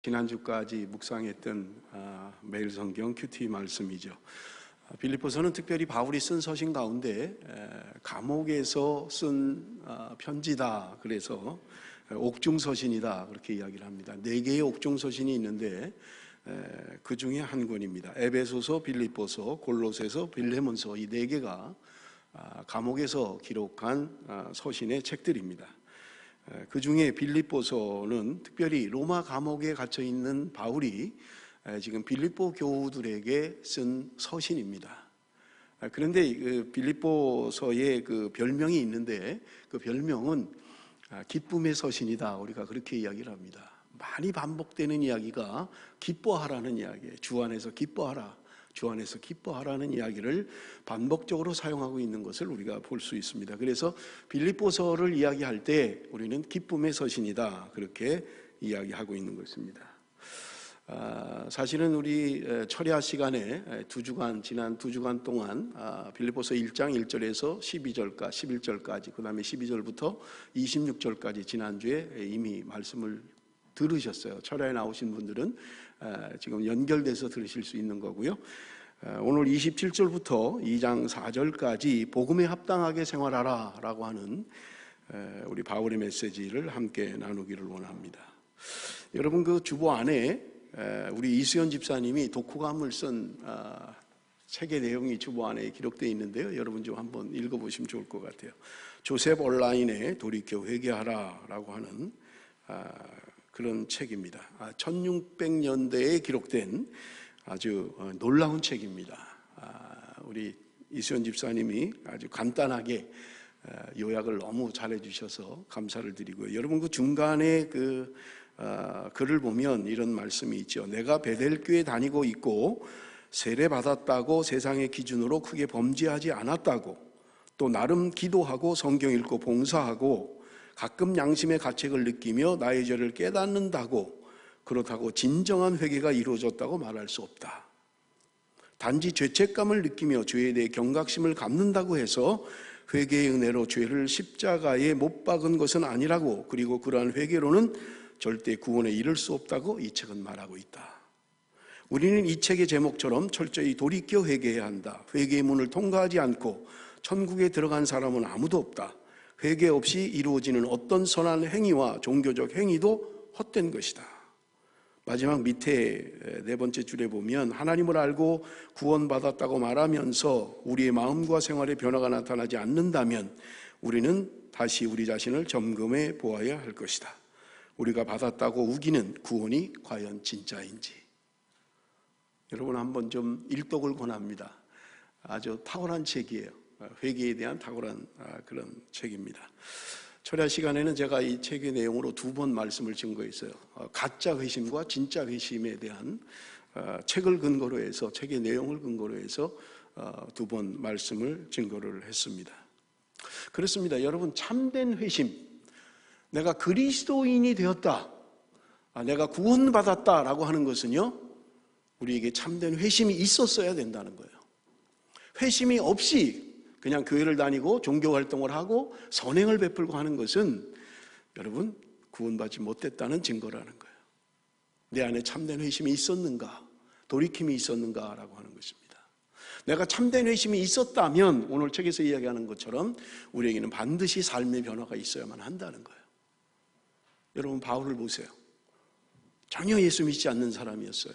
지난주까지 묵상했던 매일 성경 큐티 말씀이죠. 빌립보서는 특별히 바울이 쓴 서신 가운데 감옥에서 쓴 편지다. 그래서 옥중서신이다 그렇게 이야기를 합니다. 4개의 옥중서신이 있는데 그 중에 한 권입니다. 에베소서, 빌립보서, 골로새서, 빌레몬서, 이 4개가 감옥에서 기록한 서신의 책들입니다. 그 중에 빌립보서는 특별히 로마 감옥에 갇혀 있는 바울이 지금 빌립보 교우들에게 쓴 서신입니다. 그런데 그 빌립보서의 그 별명이 있는데 그 별명은 기쁨의 서신이다. 우리가 그렇게 이야기를 합니다. 많이 반복되는 이야기가 기뻐하라는 이야기예요. 주 안에서 기뻐하라. 주 안에서 기뻐하라는 이야기를 반복적으로 사용하고 있는 것을 우리가 볼 수 있습니다. 그래서 빌립보서를 이야기할 때 우리는 기쁨의 서신이다 그렇게 이야기하고 있는 것입니다. 사실은 우리 철야 시간에 지난 2주간 동안 빌립보서 1장 1절에서 11절까지 그 다음에 12절부터 26절까지 지난주에 이미 말씀을 들으셨어요. 철야에 나오신 분들은 지금 연결돼서 들으실 수 있는 거고요. 오늘 27절부터 2장 4절까지 복음에 합당하게 생활하라 라고 하는 우리 바울의 메시지를 함께 나누기를 원합니다. 여러분, 그 주보 안에 우리 이수연 집사님이 독후감을 쓴 책의 내용이 주보 안에 기록되어 있는데요. 여러분 좀 한번 읽어보시면 좋을 것 같아요. 조셉 온라인에 돌이켜 회개하라 라고 하는 그런 책입니다. 1600년대에 기록된 아주 놀라운 책입니다. 우리 이수연 집사님이 아주 간단하게 요약을 너무 잘해 주셔서 감사를 드리고요. 여러분, 그 중간에 그 글을 보면 이런 말씀이 있죠. 내가 베델교에 다니고 있고 세례받았다고 세상의 기준으로 크게 범죄하지 않았다고, 또 나름 기도하고 성경 읽고 봉사하고 가끔 양심의 가책을 느끼며 나의 죄를 깨닫는다고, 그렇다고 진정한 회개가 이루어졌다고 말할 수 없다. 단지 죄책감을 느끼며 죄에 대해 경각심을 갖는다고 해서 회개의 은혜로 죄를 십자가에 못 박은 것은 아니라고, 그리고 그러한 회개로는 절대 구원에 이를 수 없다고 이 책은 말하고 있다. 우리는 이 책의 제목처럼 철저히 돌이켜 회개해야 한다. 회개의 문을 통과하지 않고 천국에 들어간 사람은 아무도 없다. 회개 없이 이루어지는 어떤 선한 행위와 종교적 행위도 헛된 것이다. 마지막 밑에 4번째 줄에 보면 하나님을 알고 구원받았다고 말하면서 우리의 마음과 생활에 변화가 나타나지 않는다면 우리는 다시 우리 자신을 점검해 보아야 할 것이다. 우리가 받았다고 우기는 구원이 과연 진짜인지. 여러분, 한번 좀 일독을 권합니다. 아주 탁월한 책이에요. 회개에 대한 탁월한 그런 책입니다. 철야 시간에는 제가 이 책의 내용으로 2번 말씀을 증거했어요. 가짜 회심과 진짜 회심에 대한 책을 근거로 해서, 책의 내용을 근거로 해서 2번 말씀을 증거를 했습니다. 그렇습니다. 여러분, 참된 회심, 내가 그리스도인이 되었다, 내가 구원받았다라고 하는 것은요, 우리에게 참된 회심이 있었어야 된다는 거예요. 회심이 없이 그냥 교회를 다니고 종교활동을 하고 선행을 베풀고 하는 것은 여러분 구원받지 못했다는 증거라는 거예요. 내 안에 참된 회심이 있었는가, 돌이킴이 있었는가라고 하는 것입니다. 내가 참된 회심이 있었다면 오늘 책에서 이야기하는 것처럼 우리에게는 반드시 삶의 변화가 있어야만 한다는 거예요. 여러분, 바울을 보세요. 전혀 예수 믿지 않는 사람이었어요.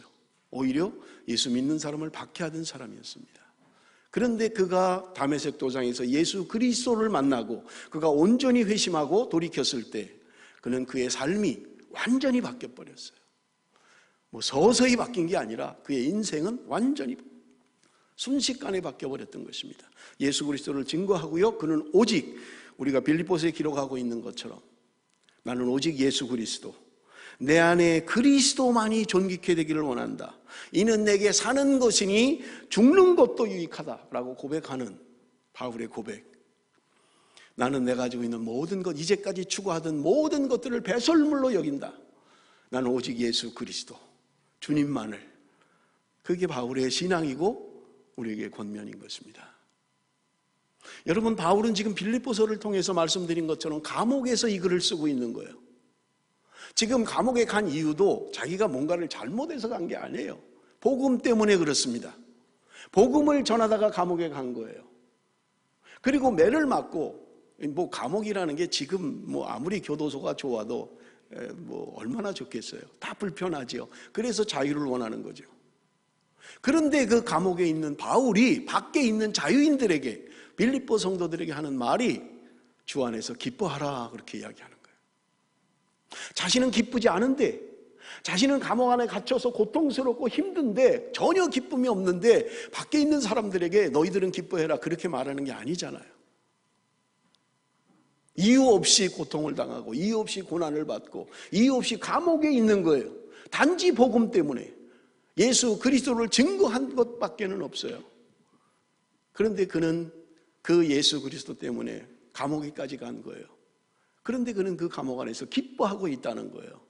오히려 예수 믿는 사람을 박해하던 사람이었습니다. 그런데 그가 다메섹 도상에서 예수 그리스도를 만나고 그가 온전히 회심하고 돌이켰을 때 그는 그의 삶이 완전히 바뀌어버렸어요. 서서히 바뀐 게 아니라 그의 인생은 완전히 순식간에 바뀌어버렸던 것입니다. 예수 그리스도를 증거하고요, 그는 오직 우리가 빌립보서에 기록하고 있는 것처럼 나는 오직 예수 그리스도, 내 안에 그리스도만이 존귀케 되기를 원한다. 이는 내게 사는 것이니 죽는 것도 유익하다라고 고백하는 바울의 고백. 나는 내가 가지고 있는 모든 것, 이제까지 추구하던 모든 것들을 배설물로 여긴다. 나는 오직 예수 그리스도, 주님만을. 그게 바울의 신앙이고 우리에게 권면인 것입니다. 여러분, 바울은 지금 빌립보서를 통해서 말씀드린 것처럼 감옥에서 이 글을 쓰고 있는 거예요. 지금 감옥에 간 이유도 자기가 뭔가를 잘못해서 간 게 아니에요. 복음 때문에 그렇습니다. 복음을 전하다가 감옥에 간 거예요. 그리고 매를 맞고, 뭐 감옥이라는 게 지금 뭐 아무리 교도소가 좋아도 뭐 얼마나 좋겠어요. 다 불편하지요. 그래서 자유를 원하는 거죠. 그런데 그 감옥에 있는 바울이 밖에 있는 자유인들에게, 빌립보 성도들에게 하는 말이 주 안에서 기뻐하라, 그렇게 이야기하는 거예요. 자신은 기쁘지 않은데, 자신은 감옥 안에 갇혀서 고통스럽고 힘든데 전혀 기쁨이 없는데 밖에 있는 사람들에게 너희들은 기뻐해라, 그렇게 말하는 게 아니잖아요. 이유 없이 고통을 당하고 이유 없이 고난을 받고 이유 없이 감옥에 있는 거예요. 단지 복음 때문에 예수 그리스도를 증거한 것밖에는 없어요. 그런데 그는 그 예수 그리스도 때문에 감옥에까지 간 거예요. 그런데 그는 그 감옥 안에서 기뻐하고 있다는 거예요.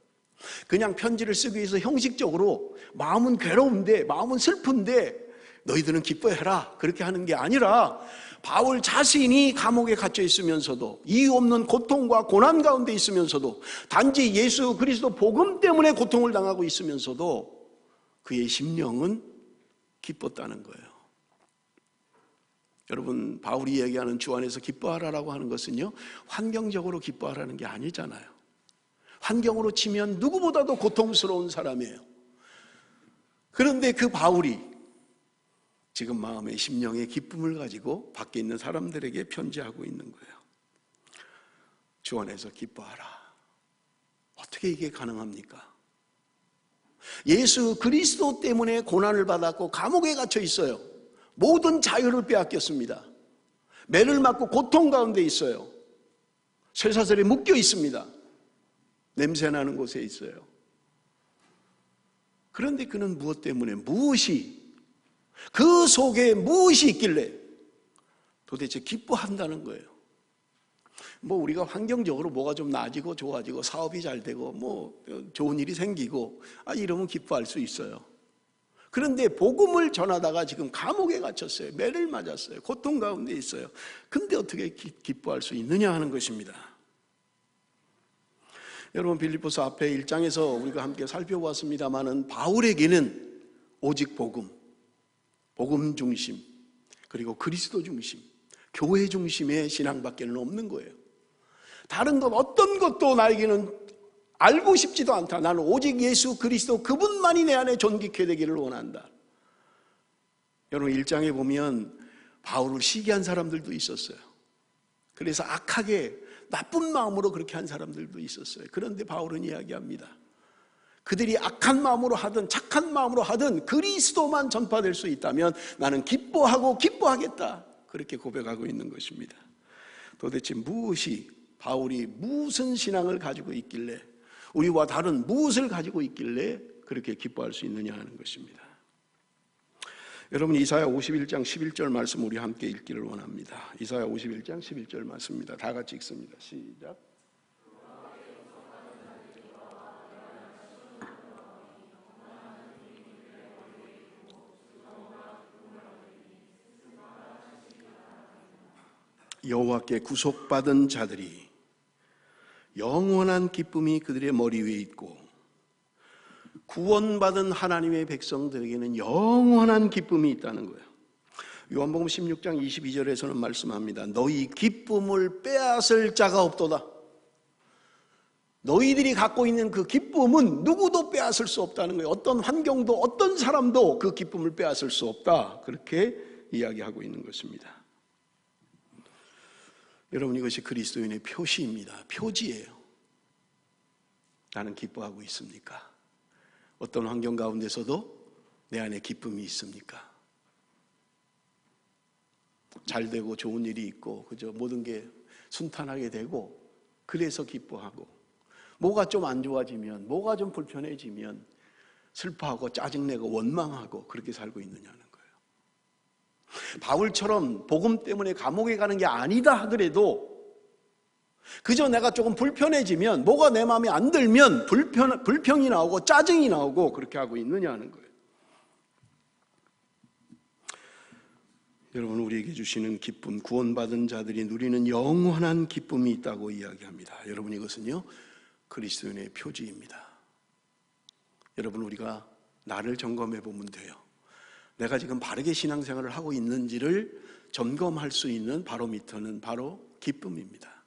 그냥 편지를 쓰기 위해서 형식적으로 마음은 괴로운데, 마음은 슬픈데 너희들은 기뻐해라, 그렇게 하는 게 아니라 바울 자신이 감옥에 갇혀 있으면서도, 이유 없는 고통과 고난 가운데 있으면서도, 단지 예수 그리스도 복음 때문에 고통을 당하고 있으면서도 그의 심령은 기뻤다는 거예요. 여러분, 바울이 얘기하는 주 안에서 기뻐하라라고 하는 것은요, 환경적으로 기뻐하라는 게 아니잖아요. 환경으로 치면 누구보다도 고통스러운 사람이에요. 그런데 그 바울이 지금 마음의 심령의 기쁨을 가지고 밖에 있는 사람들에게 편지하고 있는 거예요. 주 안에서 기뻐하라. 어떻게 이게 가능합니까? 예수 그리스도 때문에 고난을 받았고 감옥에 갇혀 있어요. 모든 자유를 빼앗겼습니다. 매를 맞고 고통 가운데 있어요. 쇠사슬에 묶여 있습니다. 냄새나는 곳에 있어요. 그런데 그는 무엇 때문에, 그 속에 무엇이 있길래 도대체 기뻐한다는 거예요. 뭐 우리가 환경적으로 뭐가 좀 나아지고 좋아지고 사업이 잘 되고 뭐 좋은 일이 생기고 이러면 기뻐할 수 있어요. 그런데 복음을 전하다가 지금 감옥에 갇혔어요. 매를 맞았어요. 고통 가운데 있어요. 근데 어떻게 기뻐할 수 있느냐 하는 것입니다. 여러분, 빌립보서 앞에 1장에서 우리가 함께 살펴보았습니다마는 바울에게는 오직 복음 중심, 그리고 그리스도 중심, 교회 중심의 신앙밖에는 없는 거예요. 다른 것 어떤 것도 나에게는 알고 싶지도 않다. 나는 오직 예수 그리스도 그분만이 내 안에 존귀케 되기를 원한다. 여러분, 1장에 보면 바울을 시기한 사람들도 있었어요. 그래서 악하게 나쁜 마음으로 그렇게 한 사람들도 있었어요. 그런데 바울은 이야기합니다. 그들이 악한 마음으로 하든 착한 마음으로 하든 그리스도만 전파될 수 있다면 나는 기뻐하고 기뻐하겠다, 그렇게 고백하고 있는 것입니다. 도대체 바울이 무슨 신앙을 가지고 있길래, 우리와 다른 무엇을 가지고 있길래 그렇게 기뻐할 수 있느냐 하는 것입니다. 여러분, 이사야 51장 11절 말씀 우리 함께 읽기를 원합니다. 이사야 51장 11절 말씀입니다. 다 같이 읽습니다. 시작. 여호와께 구속받은 자들이 영원한 기쁨이 그들의 머리 위에 있고, 구원받은 하나님의 백성들에게는 영원한 기쁨이 있다는 거예요. 요한복음 16장 22절에서는 말씀합니다. 너희 기쁨을 빼앗을 자가 없도다. 너희들이 갖고 있는 그 기쁨은 누구도 빼앗을 수 없다는 거예요. 어떤 환경도 어떤 사람도 그 기쁨을 빼앗을 수 없다, 그렇게 이야기하고 있는 것입니다. 여러분, 이것이 그리스도인의 표시입니다. 표지예요. 나는 기뻐하고 있습니까? 어떤 환경 가운데서도 내 안에 기쁨이 있습니까? 잘 되고 좋은 일이 있고 모든 게 순탄하게 되고 그래서 기뻐하고, 뭐가 좀 안 좋아지면, 뭐가 좀 불편해지면 슬퍼하고 짜증내고 원망하고 그렇게 살고 있느냐는 거예요. 바울처럼 복음 때문에 감옥에 가는 게 아니다 하더라도 그저 내가 조금 불편해지면, 뭐가 내 마음에 안 들면 불평이 나오고 짜증이 나오고 그렇게 하고 있느냐 하는 거예요. 여러분, 우리에게 주시는 기쁨, 구원받은 자들이 누리는 영원한 기쁨이 있다고 이야기합니다. 여러분, 이것은요, 그리스도인의 표지입니다. 여러분, 우리가 나를 점검해 보면 돼요. 내가 지금 바르게 신앙생활을 하고 있는지를 점검할 수 있는 바로미터는 바로 기쁨입니다.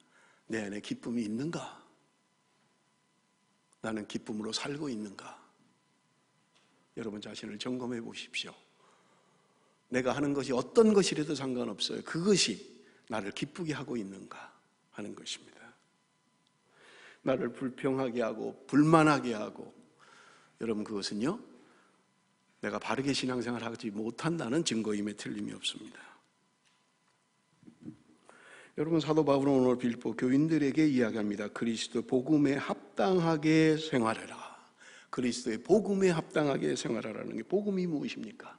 내 안에 기쁨이 있는가? 나는 기쁨으로 살고 있는가? 여러분 자신을 점검해 보십시오. 내가 하는 것이 어떤 것이라도 상관없어요. 그것이 나를 기쁘게 하고 있는가 하는 것입니다. 나를 불평하게 하고 불만하게 하고, 여러분 그것은요, 내가 바르게 신앙생활을 하지 못한다는 증거임에 틀림이 없습니다. 여러분, 사도 바울은 오늘 빌립보 교인들에게 이야기합니다. 그리스도 복음에 합당하게 생활해라. 그리스도의 복음에 합당하게 생활하라는 게, 복음이 무엇입니까?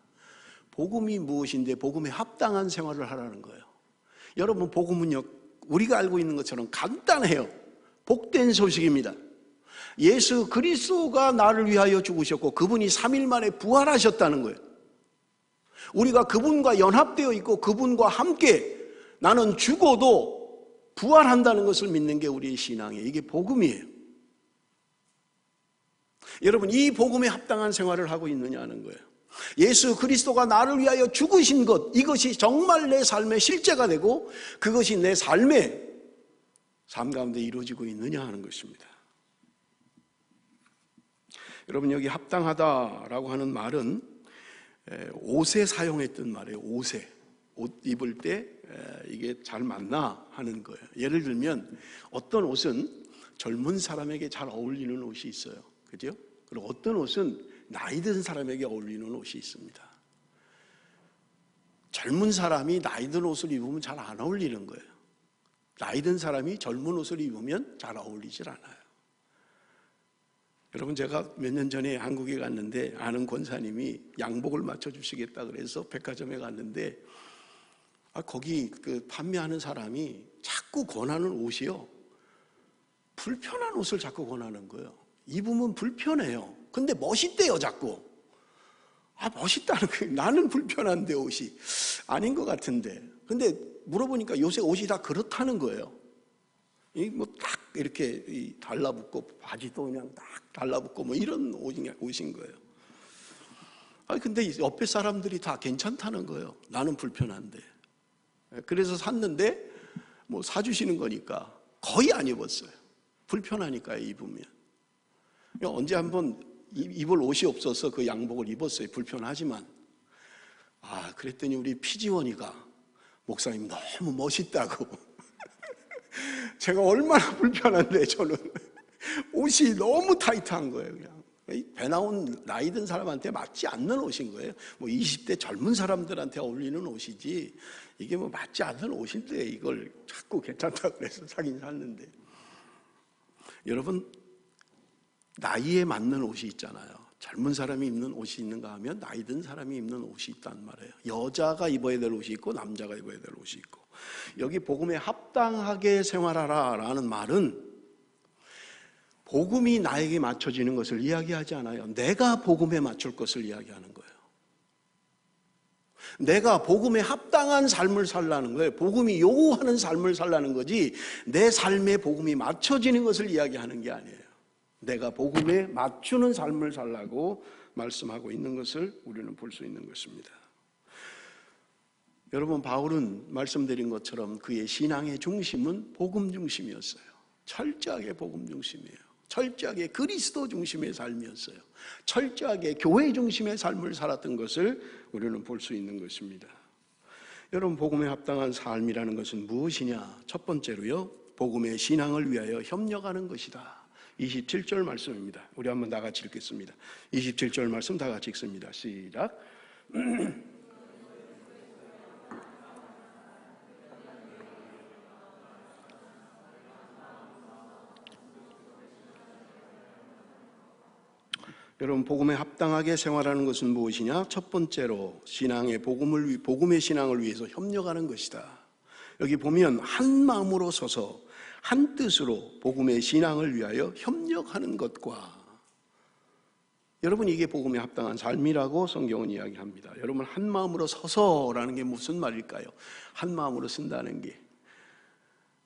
복음이 무엇인데 복음에 합당한 생활을 하라는 거예요. 여러분, 복음은요, 우리가 알고 있는 것처럼 간단해요. 복된 소식입니다. 예수 그리스도가 나를 위하여 죽으셨고 그분이 3일 만에 부활하셨다는 거예요. 우리가 그분과 연합되어 있고 그분과 함께 나는 죽어도 부활한다는 것을 믿는 게 우리의 신앙이에요. 이게 복음이에요. 여러분, 이 복음에 합당한 생활을 하고 있느냐는 거예요. 예수 그리스도가 나를 위하여 죽으신 것, 이것이 정말 내 삶의 실제가 되고 그것이 내 삶의 삶 가운데 이루어지고 있느냐 하는 것입니다. 여러분, 여기 합당하다라고 하는 말은 옷에 사용했던 말이에요. 옷 입을 때 이게 잘 맞나 하는 거예요. 예를 들면 어떤 옷은 젊은 사람에게 잘 어울리는 옷이 있어요. 그죠? 그리고 어떤 옷은 나이 든 사람에게 어울리는 옷이 있습니다. 젊은 사람이 나이 든 옷을 입으면 잘 안 어울리는 거예요. 나이 든 사람이 젊은 옷을 입으면 잘 어울리질 않아요. 여러분, 제가 몇 년 전에 한국에 갔는데 아는 권사님이 양복을 맞춰주시겠다 그래서 백화점에 갔는데 거기 그 판매하는 사람이 자꾸 권하는 옷이요, 불편한 옷을 자꾸 권하는 거예요. 입으면 불편해요. 근데 멋있대요 자꾸. 멋있다는 거예요. 나는 불편한데 옷이 아닌 것 같은데. 근데 물어보니까 요새 옷이 다 그렇다는 거예요. 뭐 딱 이렇게 달라붙고 바지도 그냥 딱 달라붙고 뭐 이런 옷인 거예요. 근데 옆에 사람들이 다 괜찮다는 거예요. 나는 불편한데. 그래서 샀는데 뭐 사주시는 거니까 거의 안 입었어요. 불편하니까 입으면. 언제 한번 입을 옷이 없어서 그 양복을 입었어요. 불편하지만. 그랬더니 우리 피지원이가 목사님 너무 멋있다고. 제가 얼마나 불편한데 저는 옷이 너무 타이트한 거예요. 그냥 배 나온 나이 든 사람한테 맞지 않는 옷인 거예요. 뭐 20대 젊은 사람들한테 어울리는 옷이지 이게 뭐 맞지 않는 옷인데 이걸 자꾸 괜찮다고 그래서 사긴 샀는데, 여러분, 나이에 맞는 옷이 있잖아요. 젊은 사람이 입는 옷이 있는가 하면 나이 든 사람이 입는 옷이 있단 말이에요. 여자가 입어야 될 옷이 있고 남자가 입어야 될 옷이 있고, 여기 복음에 합당하게 생활하라 라는 말은 복음이 나에게 맞춰지는 것을 이야기하지 않아요. 내가 복음에 맞출 것을 이야기하는 거예요. 내가 복음에 합당한 삶을 살라는 거예요. 복음이 요구하는 삶을 살라는 거지 내 삶에 복음이 맞춰지는 것을 이야기하는 게 아니에요. 내가 복음에 맞추는 삶을 살라고 말씀하고 있는 것을 우리는 볼 수 있는 것입니다. 여러분, 바울은 말씀드린 것처럼 그의 신앙의 중심은 복음 중심이었어요. 철저하게 복음 중심이에요. 철저하게 그리스도 중심의 삶이었어요. 철저하게 교회 중심의 삶을 살았던 것을 우리는 볼 수 있는 것입니다. 여러분, 복음에 합당한 삶이라는 것은 무엇이냐? 첫 번째로요, 복음의 신앙을 위하여 협력하는 것이다. 27절 말씀입니다. 우리 한번 다 같이 읽겠습니다. 27절 말씀 다 같이 읽습니다. 시작. 여러분, 복음에 합당하게 생활하는 것은 무엇이냐? 첫 번째로 복음의 신앙을 위해서 협력하는 것이다. 여기 보면 한 마음으로 서서 한 뜻으로 복음의 신앙을 위하여 협력하는 것과, 여러분, 이게 복음에 합당한 삶이라고 성경은 이야기합니다. 여러분, 한 마음으로 서서라는 게 무슨 말일까요? 한 마음으로 쓴다는 게,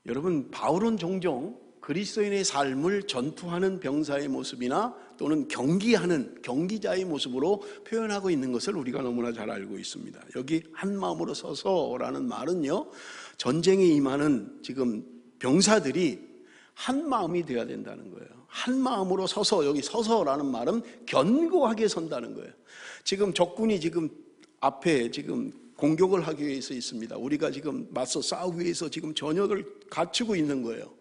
여러분, 바울은 종종 그리스도인의 삶을 전투하는 병사의 모습이나 또는 경기자의 모습으로 표현하고 있는 것을 우리가 너무나 잘 알고 있습니다. 여기 한 마음으로 서서라는 말은요, 전쟁에 임하는 지금 병사들이 한 마음이 되어야 된다는 거예요. 한 마음으로 서서, 여기 서서라는 말은 견고하게 선다는 거예요. 지금 적군이 지금 앞에 지금 공격을 하기 위해서 있습니다. 우리가 지금 맞서 싸우기 위해서 지금 전역을 갖추고 있는 거예요.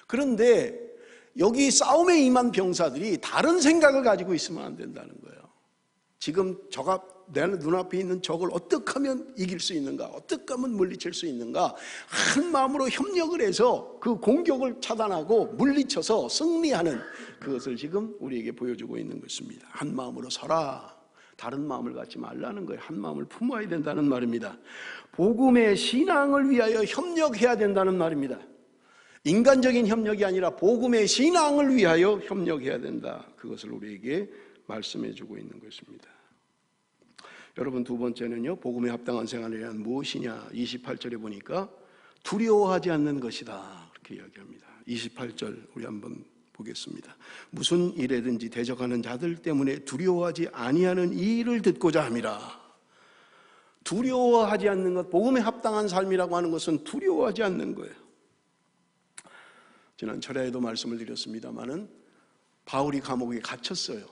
그런데 여기 싸움에 임한 병사들이 다른 생각을 가지고 있으면 안 된다는 거예요. 지금 내 눈앞에 있는 적을 어떻게 하면 이길 수 있는가, 어떻게 하면 물리칠 수 있는가, 한 마음으로 협력을 해서 그 공격을 차단하고 물리쳐서 승리하는, 그것을 지금 우리에게 보여주고 있는 것입니다. 한 마음으로 서라. 다른 마음을 갖지 말라는 거예요. 한 마음을 품어야 된다는 말입니다. 복음의 신앙을 위하여 협력해야 된다는 말입니다. 인간적인 협력이 아니라 복음의 신앙을 위하여 협력해야 된다. 그것을 우리에게 말씀해 주고 있는 것입니다. 여러분, 두 번째는요, 복음에 합당한 생활을 위한 무엇이냐. 28절에 보니까 두려워하지 않는 것이다, 그렇게 이야기합니다. 28절 우리 한번 보겠습니다. 무슨 일에든지 대적하는 자들 때문에 두려워하지 아니하는 이 일을 듣고자 함이라. 두려워하지 않는 것, 복음에 합당한 삶이라고 하는 것은 두려워하지 않는 거예요. 지난 철야에도 말씀을 드렸습니다마는 바울이 감옥에 갇혔어요.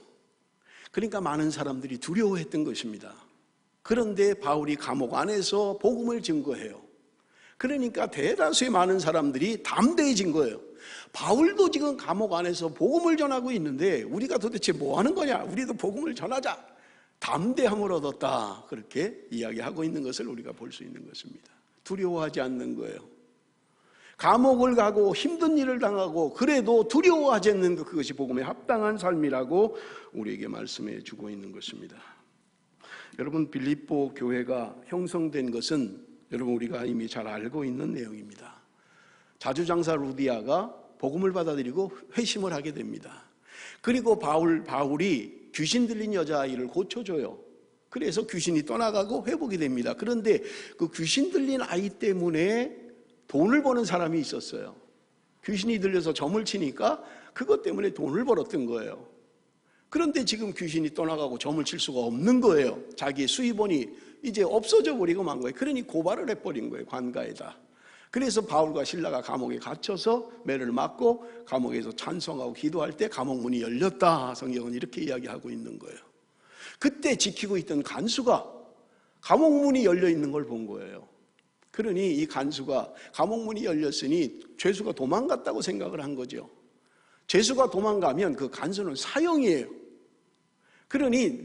그러니까 많은 사람들이 두려워했던 것입니다. 그런데 바울이 감옥 안에서 복음을 증거해요. 그러니까 대다수의 많은 사람들이 담대해진 거예요. 바울도 지금 감옥 안에서 복음을 전하고 있는데 우리가 도대체 뭐 하는 거냐? 우리도 복음을 전하자. 담대함을 얻었다. 그렇게 이야기하고 있는 것을 우리가 볼 수 있는 것입니다. 두려워하지 않는 거예요. 감옥을 가고 힘든 일을 당하고 그래도 두려워하지 않는 것, 그것이 복음에 합당한 삶이라고 우리에게 말씀해 주고 있는 것입니다. 여러분, 빌립보 교회가 형성된 것은 여러분 우리가 이미 잘 알고 있는 내용입니다. 자주장사 루디아가 복음을 받아들이고 회심을 하게 됩니다. 그리고 바울이 귀신 들린 여자아이를 고쳐줘요. 그래서 귀신이 떠나가고 회복이 됩니다. 그런데 그 귀신 들린 아이 때문에 돈을 버는 사람이 있었어요. 귀신이 들려서 점을 치니까 그것 때문에 돈을 벌었던 거예요. 그런데 지금 귀신이 떠나가고 점을 칠 수가 없는 거예요. 자기의 수입원이 이제 없어져 버리고 만 거예요. 그러니 고발을 해버린 거예요, 관가에다. 그래서 바울과 실라가 감옥에 갇혀서 매를 맞고 감옥에서 찬송하고 기도할 때 감옥 문이 열렸다. 성경은 이렇게 이야기하고 있는 거예요. 그때 지키고 있던 간수가 감옥 문이 열려 있는 걸 본 거예요. 그러니 이 간수가 감옥 문이 열렸으니 죄수가 도망갔다고 생각을 한 거죠. 죄수가 도망가면 그 간수는 사형이에요. 그러니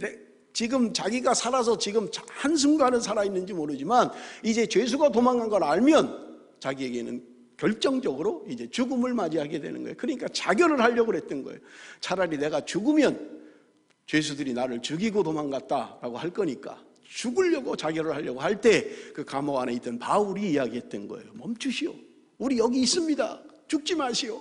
지금 자기가 살아서 지금 한순간은 살아있는지 모르지만 이제 죄수가 도망간 걸 알면 자기에게는 결정적으로 이제 죽음을 맞이하게 되는 거예요. 그러니까 자결을 하려고 했던 거예요. 차라리 내가 죽으면 죄수들이 나를 죽이고 도망갔다라고 할 거니까 죽으려고 자결을 하려고 할 때 그 감옥 안에 있던 바울이 이야기했던 거예요. 멈추시오. 우리 여기 있습니다. 죽지 마시오.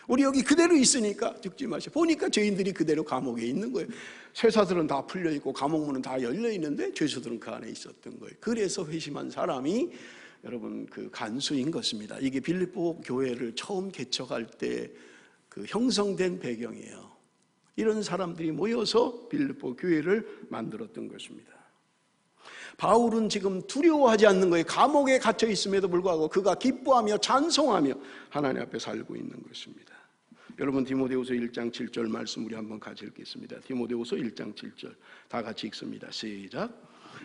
우리 여기 그대로 있으니까 죽지 마시오. 보니까 죄인들이 그대로 감옥에 있는 거예요. 쇠사들은 다 풀려있고 감옥문은 다 열려있는데 죄수들은 그 안에 있었던 거예요. 그래서 회심한 사람이 여러분 그 간수인 것입니다. 이게 빌립보 교회를 처음 개척할 때 그 형성된 배경이에요. 이런 사람들이 모여서 빌립보 교회를 만들었던 것입니다. 바울은 지금 두려워하지 않는 거예요. 감옥에 갇혀 있음에도 불구하고 그가 기뻐하며 찬송하며 하나님 앞에 살고 있는 것입니다. 여러분, 디모데후서 1장 7절 말씀 우리 한번 같이 읽겠습니다. 디모데후서 1장 7절 다 같이 읽습니다. 시작.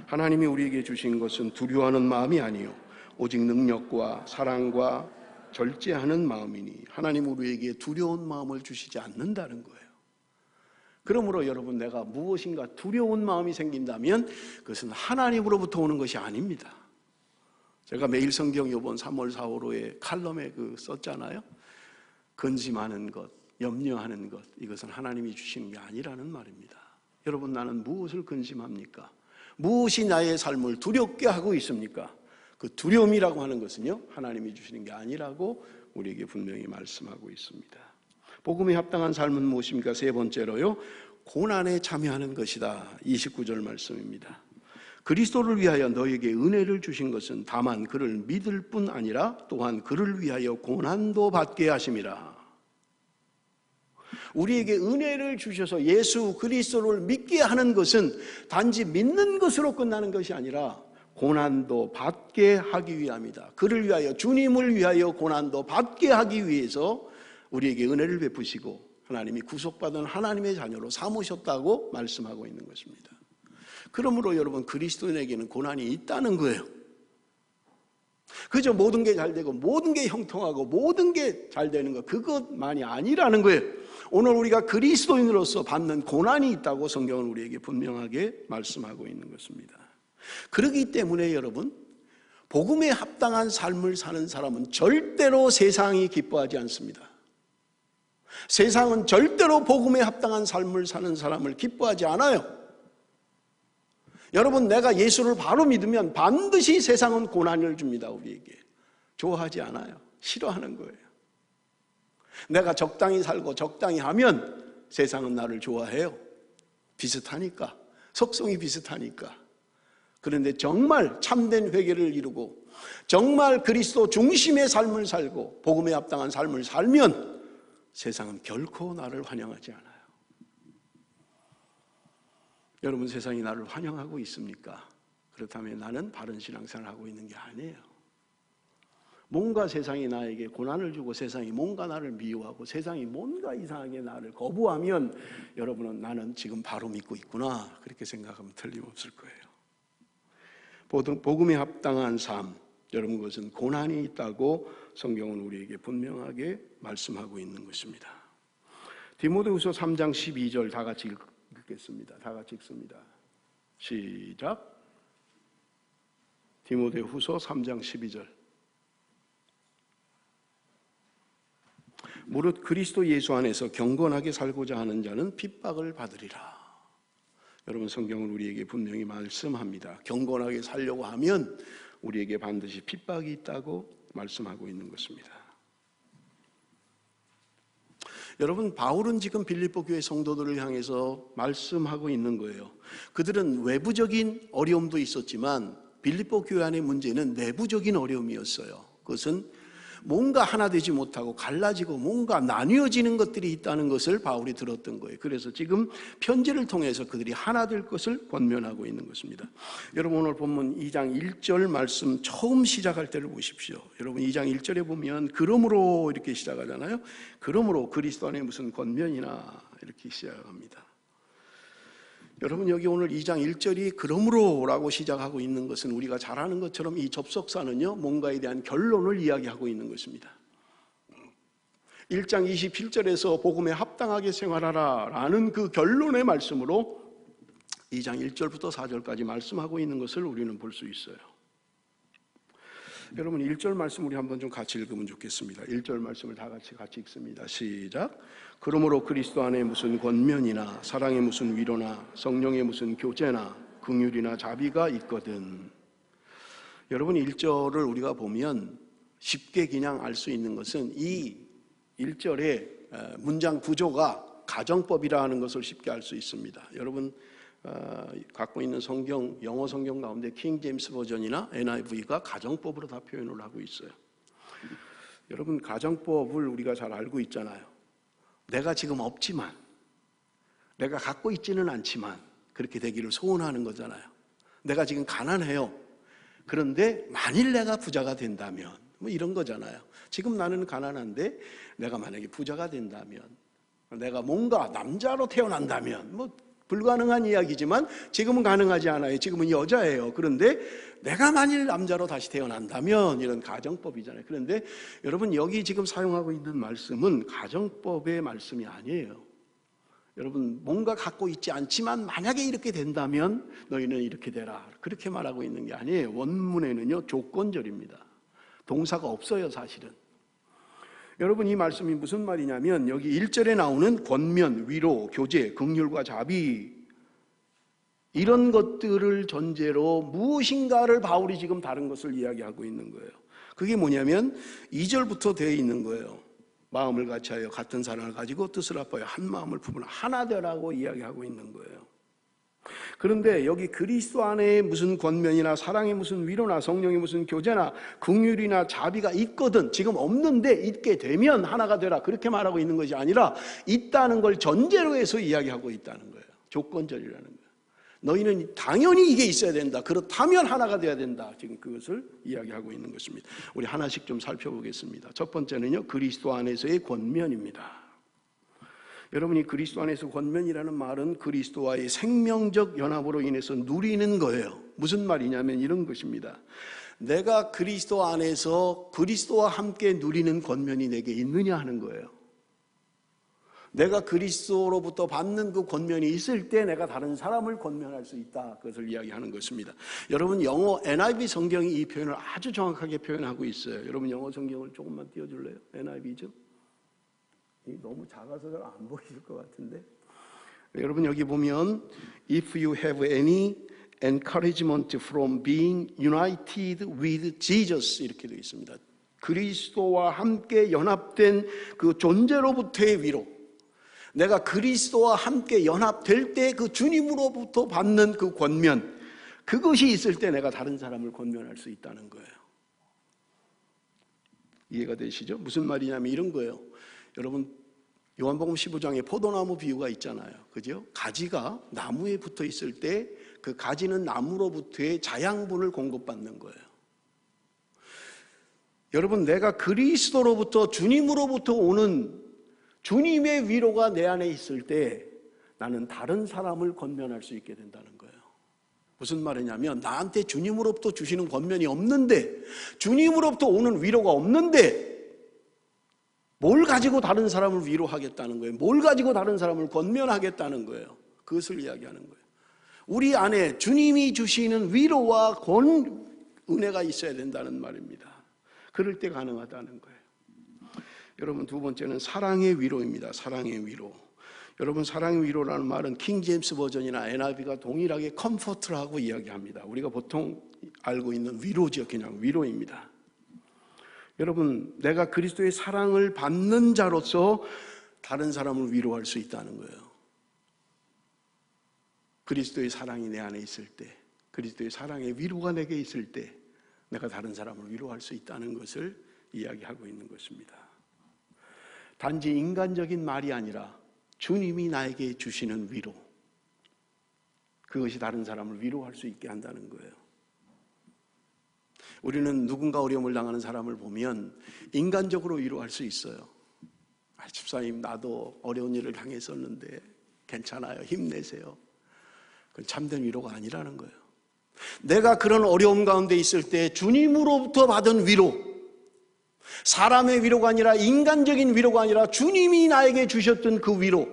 하나님이 우리에게 주신 것은 두려워하는 마음이 아니요 오직 능력과 사랑과 절제하는 마음이니 하나님 우리에게 두려운 마음을 주시지 않는다는 거예요. 그러므로 여러분, 내가 무엇인가 두려운 마음이 생긴다면 그것은 하나님으로부터 오는 것이 아닙니다. 제가 매일 성경 요번 3월 4월호에 칼럼에 썼잖아요. 근심하는 것, 염려하는 것, 이것은 하나님이 주시는 게 아니라는 말입니다. 여러분, 나는 무엇을 근심합니까? 무엇이 나의 삶을 두렵게 하고 있습니까? 그 두려움이라고 하는 것은요, 하나님이 주시는 게 아니라고 우리에게 분명히 말씀하고 있습니다. 복음에 합당한 삶은 무엇입니까? 세 번째로요, 고난에 참여하는 것이다. 29절 말씀입니다. 그리스도를 위하여 너에게 은혜를 주신 것은 다만 그를 믿을 뿐 아니라 또한 그를 위하여 고난도 받게 하심이라. 우리에게 은혜를 주셔서 예수 그리스도를 믿게 하는 것은 단지 믿는 것으로 끝나는 것이 아니라 고난도 받게 하기 위함이다. 그를 위하여, 주님을 위하여 고난도 받게 하기 위해서 우리에게 은혜를 베푸시고 하나님이 구속받은 하나님의 자녀로 삼으셨다고 말씀하고 있는 것입니다. 그러므로 여러분, 그리스도인에게는 고난이 있다는 거예요. 그저 모든 게 잘 되고 모든 게 형통하고 모든 게 잘 되는 것, 그것만이 아니라는 거예요. 오늘 우리가 그리스도인으로서 받는 고난이 있다고 성경은 우리에게 분명하게 말씀하고 있는 것입니다. 그렇기 때문에 여러분, 복음에 합당한 삶을 사는 사람은 절대로 세상이 기뻐하지 않습니다. 세상은 절대로 복음에 합당한 삶을 사는 사람을 기뻐하지 않아요. 여러분, 내가 예수를 바로 믿으면 반드시 세상은 고난을 줍니다. 우리에게 좋아하지 않아요. 싫어하는 거예요. 내가 적당히 살고 적당히 하면 세상은 나를 좋아해요. 비슷하니까, 속성이 비슷하니까. 그런데 정말 참된 회개를 이루고 정말 그리스도 중심의 삶을 살고 복음에 합당한 삶을 살면 세상은 결코 나를 환영하지 않아요. 여러분, 세상이 나를 환영하고 있습니까? 그렇다면 나는 바른 신앙생활을 하고 있는 게 아니에요. 뭔가 세상이 나에게 고난을 주고 세상이 뭔가 나를 미워하고 세상이 뭔가 이상하게 나를 거부하면 여러분은 나는 지금 바로 믿고 있구나, 그렇게 생각하면 틀림없을 거예요. 복음에 합당한 삶, 여러분, 그것은 고난이 있다고 성경은 우리에게 분명하게 말씀하고 있는 것입니다. 디모데후서 3장 12절 다 같이 읽겠습니다. 다 같이 읽습니다. 시작. 디모데후서 3장 12절. 무릇 그리스도 예수 안에서 경건하게 살고자 하는 자는 핍박을 받으리라. 여러분, 성경은 우리에게 분명히 말씀합니다. 경건하게 살려고 하면 우리에게 반드시 핍박이 있다고 말씀하고 있는 것입니다. 여러분, 바울은 지금 빌립보 교회 성도들을 향해서 말씀하고 있는 거예요. 그들은 외부적인 어려움도 있었지만 빌립보 교회 안의 문제는 내부적인 어려움이었어요. 그것은 뭔가 하나 되지 못하고 갈라지고 뭔가 나뉘어지는 것들이 있다는 것을 바울이 들었던 거예요. 그래서 지금 편지를 통해서 그들이 하나 될 것을 권면하고 있는 것입니다. 여러분, 오늘 본문 2장 1절 말씀 처음 시작할 때를 보십시오. 여러분, 2장 1절에 보면 그러므로 이렇게 시작하잖아요. 그러므로 그리스도 안에 무슨 권면이나 이렇게 시작합니다. 여러분, 여기 오늘 2장 1절이 그러므로라고 시작하고 있는 것은 우리가 잘 아는 것처럼 이 접속사는요, 뭔가에 대한 결론을 이야기하고 있는 것입니다. 1장 27절에서 복음에 합당하게 생활하라 라는 그 결론의 말씀으로 2장 1절부터 4절까지 말씀하고 있는 것을 우리는 볼 수 있어요. 여러분, 1절 말씀 우리 한번 좀 같이 읽으면 좋겠습니다. 1절 말씀을 다 같이 읽습니다. 시작. 그러므로 그리스도 안에 무슨 권면이나 사랑의 무슨 위로나 성령의 무슨 교제나 긍휼이나 자비가 있거든. 여러분, 1절을 우리가 보면 쉽게 그냥 알 수 있는 것은 이 1절의 문장 구조가 가정법이라는 것을 쉽게 알 수 있습니다. 여러분, 갖고 있는 성경, 영어 성경 가운데 킹 제임스 버전이나 NIV가 가정법으로 다 표현을 하고 있어요. 여러분, 가정법을 우리가 잘 알고 있잖아요. 내가 지금 없지만, 내가 갖고 있지는 않지만 그렇게 되기를 소원하는 거잖아요. 내가 지금 가난해요. 그런데 만일 내가 부자가 된다면, 뭐 이런 거잖아요. 지금 나는 가난한데 내가 만약에 부자가 된다면, 내가 뭔가 남자로 태어난다면, 뭐 불가능한 이야기지만 지금은 가능하지 않아요. 지금은 여자예요. 그런데 내가 만일 남자로 다시 태어난다면, 이런 가정법이잖아요. 그런데 여러분, 여기 지금 사용하고 있는 말씀은 가정법의 말씀이 아니에요. 여러분, 뭔가 갖고 있지 않지만 만약에 이렇게 된다면 너희는 이렇게 되라, 그렇게 말하고 있는 게 아니에요. 원문에는요, 조건절입니다. 동사가 없어요, 사실은. 여러분, 이 말씀이 무슨 말이냐면 여기 1절에 나오는 권면, 위로, 교제, 긍휼과 자비, 이런 것들을 전제로 무엇인가를 바울이 지금 다른 것을 이야기하고 있는 거예요. 그게 뭐냐면 2절부터 되어 있는 거예요. 마음을 같이하여 같은 사랑을 가지고 뜻을 합하여 한 마음을 품으라, 하나 되라고 이야기하고 있는 거예요. 그런데 여기 그리스도 안에 무슨 권면이나 사랑의 무슨 위로나 성령의 무슨 교제나 긍휼이나 자비가 있거든, 지금 없는데 있게 되면 하나가 되라, 그렇게 말하고 있는 것이 아니라 있다는 걸 전제로 해서 이야기하고 있다는 거예요. 조건절이라는 거예요. 너희는 당연히 이게 있어야 된다, 그렇다면 하나가 돼야 된다, 지금 그것을 이야기하고 있는 것입니다. 우리 하나씩 좀 살펴보겠습니다. 첫 번째는요, 그리스도 안에서의 권면입니다. 여러분이 그리스도 안에서 권면이라는 말은 그리스도와의 생명적 연합으로 인해서 누리는 거예요. 무슨 말이냐면 이런 것입니다. 내가 그리스도 안에서 그리스도와 함께 누리는 권면이 내게 있느냐 하는 거예요. 내가 그리스도로부터 받는 그 권면이 있을 때 내가 다른 사람을 권면할 수 있다, 그것을 이야기하는 것입니다. 여러분, 영어 NIV 성경이 이 표현을 아주 정확하게 표현하고 있어요. 여러분 영어 성경을 조금만 띄워줄래요? NIV 좀. 너무 작아서 잘 안 보이실 것 같은데, 여러분 여기 보면 If you have any encouragement from being united with Jesus, 이렇게 되어 있습니다. 그리스도와 함께 연합된 그 존재로부터의 위로, 내가 그리스도와 함께 연합될 때 그 주님으로부터 받는 그 권면, 그것이 있을 때 내가 다른 사람을 권면할 수 있다는 거예요. 이해가 되시죠? 무슨 말이냐면 이런 거예요. 여러분, 요한복음 15장에 포도나무 비유가 있잖아요. 그죠? 가지가 나무에 붙어 있을 때 그 가지는 나무로부터의 자양분을 공급받는 거예요. 여러분, 내가 그리스도로부터, 주님으로부터 오는 주님의 위로가 내 안에 있을 때 나는 다른 사람을 권면할 수 있게 된다는 거예요. 무슨 말이냐면 나한테 주님으로부터 주시는 권면이 없는데, 주님으로부터 오는 위로가 없는데 뭘 가지고 다른 사람을 위로하겠다는 거예요? 뭘 가지고 다른 사람을 권면하겠다는 거예요? 그것을 이야기하는 거예요. 우리 안에 주님이 주시는 위로와 은혜가 있어야 된다는 말입니다. 그럴 때 가능하다는 거예요. 여러분, 두 번째는 사랑의 위로입니다. 사랑의 위로. 여러분, 사랑의 위로라는 말은 킹 제임스 버전이나 NIV가 동일하게 컴포트라고 이야기합니다. 우리가 보통 알고 있는 위로죠. 그냥 위로입니다. 여러분, 내가 그리스도의 사랑을 받는 자로서 다른 사람을 위로할 수 있다는 거예요. 그리스도의 사랑이 내 안에 있을 때, 그리스도의 사랑의 위로가 내게 있을 때 내가 다른 사람을 위로할 수 있다는 것을 이야기하고 있는 것입니다. 단지 인간적인 말이 아니라 주님이 나에게 주시는 위로, 그것이 다른 사람을 위로할 수 있게 한다는 거예요. 우리는 누군가 어려움을 당하는 사람을 보면 인간적으로 위로할 수 있어요. 집사님, 나도 어려운 일을 당했었는데 괜찮아요, 힘내세요. 그건 참된 위로가 아니라는 거예요. 내가 그런 어려움 가운데 있을 때 주님으로부터 받은 위로, 사람의 위로가 아니라, 인간적인 위로가 아니라 주님이 나에게 주셨던 그 위로,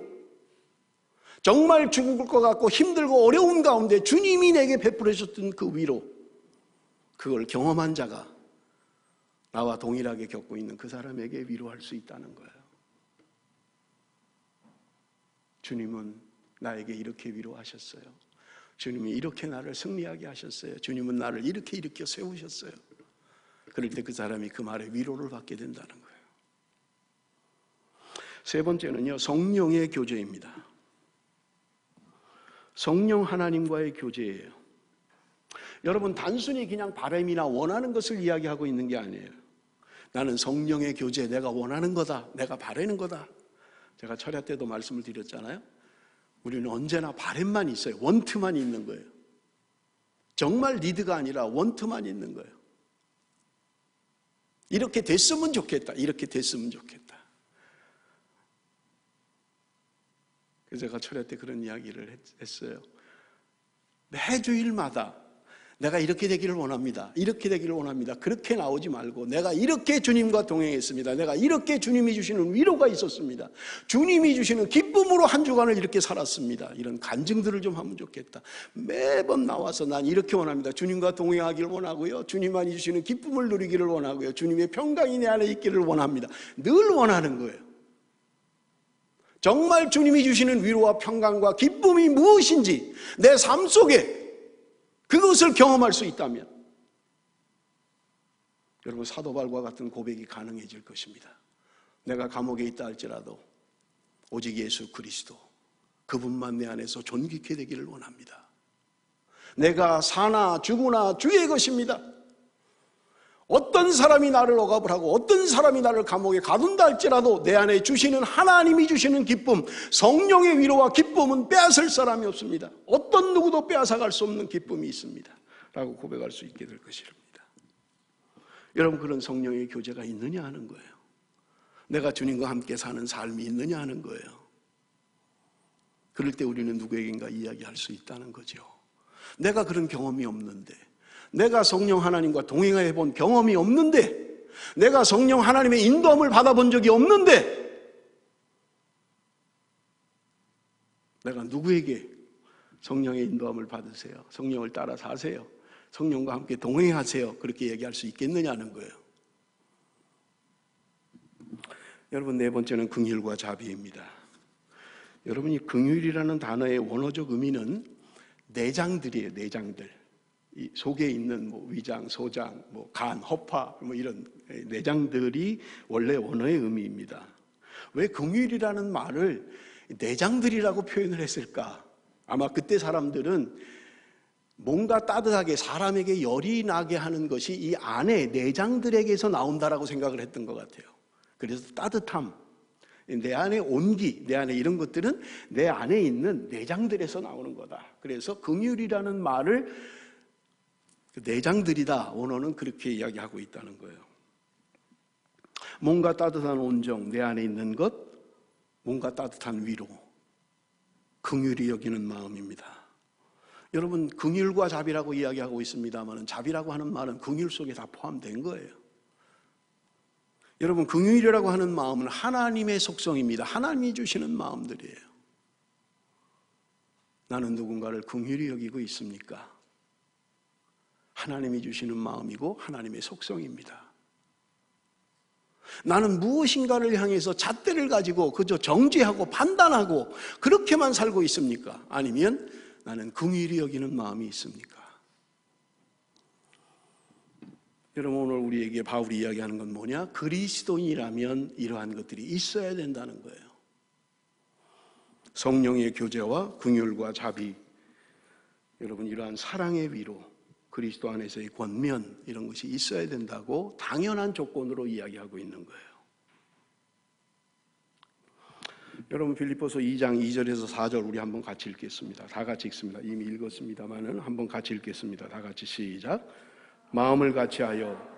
정말 죽을 것 같고 힘들고 어려운 가운데 주님이 내게 베풀어 주셨던 그 위로, 그걸 경험한 자가 나와 동일하게 겪고 있는 그 사람에게 위로할 수 있다는 거예요. 주님은 나에게 이렇게 위로하셨어요. 주님이 이렇게 나를 승리하게 하셨어요. 주님은 나를 이렇게 일으켜 세우셨어요. 그럴 때 그 사람이 그 말에 위로를 받게 된다는 거예요. 세 번째는요, 성령의 교제입니다. 성령 하나님과의 교제예요. 여러분, 단순히 그냥 바람이나 원하는 것을 이야기하고 있는 게 아니에요. 나는 성령의 교제, 내가 원하는 거다, 내가 바라는 거다. 제가 철야 때도 말씀을 드렸잖아요. 우리는 언제나 바람만 있어요. 원트만 있는 거예요. 정말 니드가 아니라 원트만 있는 거예요. 이렇게 됐으면 좋겠다, 이렇게 됐으면 좋겠다. 그래서 제가 철야 때 그런 이야기를 했어요. 매주일마다 내가 이렇게 되기를 원합니다, 이렇게 되기를 원합니다, 그렇게 나오지 말고 내가 이렇게 주님과 동행했습니다, 내가 이렇게 주님이 주시는 위로가 있었습니다, 주님이 주시는 기쁨으로 한 주간을 이렇게 살았습니다, 이런 간증들을 좀 하면 좋겠다. 매번 나와서 난 이렇게 원합니다, 주님과 동행하기를 원하고요, 주님만이 주시는 기쁨을 누리기를 원하고요, 주님의 평강이 내 안에 있기를 원합니다. 늘 원하는 거예요. 정말 주님이 주시는 위로와 평강과 기쁨이 무엇인지 내 삶 속에 그것을 경험할 수 있다면 여러분, 사도 바울과 같은 고백이 가능해질 것입니다. 내가 감옥에 있다 할지라도 오직 예수 그리스도, 그분만 내 안에서 존귀케 되기를 원합니다. 내가 사나 죽으나 주의 것입니다. 어떤 사람이 나를 억압을 하고 어떤 사람이 나를 감옥에 가둔다 할지라도 내 안에 주시는 하나님이 주시는 기쁨, 성령의 위로와 기쁨은 빼앗을 사람이 없습니다. 어떤 누구도 빼앗아갈 수 없는 기쁨이 있습니다 라고 고백할 수 있게 될 것입니다. 여러분, 그런 성령의 교제가 있느냐 하는 거예요. 내가 주님과 함께 사는 삶이 있느냐 하는 거예요. 그럴 때 우리는 누구에겐가 이야기할 수 있다는 거죠. 내가 그런 경험이 없는데, 내가 성령 하나님과 동행해 본 경험이 없는데, 내가 성령 하나님의 인도함을 받아본 적이 없는데, 내가 누구에게 성령의 인도함을 받으세요, 성령을 따라 사세요, 성령과 함께 동행하세요, 그렇게 얘기할 수 있겠느냐는 거예요. 여러분, 네 번째는 긍휼과 자비입니다. 여러분이 긍휼이라는 단어의 원어적 의미는 내장들이에요. 내장들. 이 속에 있는 위장, 소장, 간, 허파 이런 내장들이 원래 원어의 의미입니다. 왜 긍휼이라는 말을 내장들이라고 표현을 했을까? 아마 그때 사람들은 뭔가 따뜻하게 사람에게 열이 나게 하는 것이 이 안에 내장들에게서 나온다라고 생각을 했던 것 같아요. 그래서 따뜻함, 내 안에 온기, 내 안에 이런 것들은 내 안에 있는 내장들에서 나오는 거다. 그래서 긍휼이라는 말을 내장들이다, 원어는 그렇게 이야기하고 있다는 거예요. 뭔가 따뜻한 온정, 내 안에 있는 것, 뭔가 따뜻한 위로, 긍휼히 여기는 마음입니다. 여러분, 긍휼과 자비라고 이야기하고 있습니다만 자비라고 하는 말은 긍휼 속에 다 포함된 거예요. 여러분, 긍휼이라고 하는 마음은 하나님의 속성입니다. 하나님이 주시는 마음들이에요. 나는 누군가를 긍휼히 여기고 있습니까? 하나님이 주시는 마음이고 하나님의 속성입니다. 나는 무엇인가를 향해서 잣대를 가지고 그저 정죄하고 판단하고 그렇게만 살고 있습니까? 아니면 나는 긍휼히 여기는 마음이 있습니까? 여러분, 오늘 우리에게 바울이 이야기하는 건 뭐냐? 그리스도인이라면 이러한 것들이 있어야 된다는 거예요. 성령의 교제와 긍휼과 자비, 여러분, 이러한 사랑의 위로, 그리스도 안에서의 권면, 이런 것이 있어야 된다고 당연한 조건으로 이야기하고 있는 거예요. 여러분, 빌립보서 2장 2절에서 4절 우리 한번 같이 읽겠습니다. 다 같이 읽습니다. 이미 읽었습니다만은 한번 같이 읽겠습니다. 다 같이 시작. 마음을 같이하여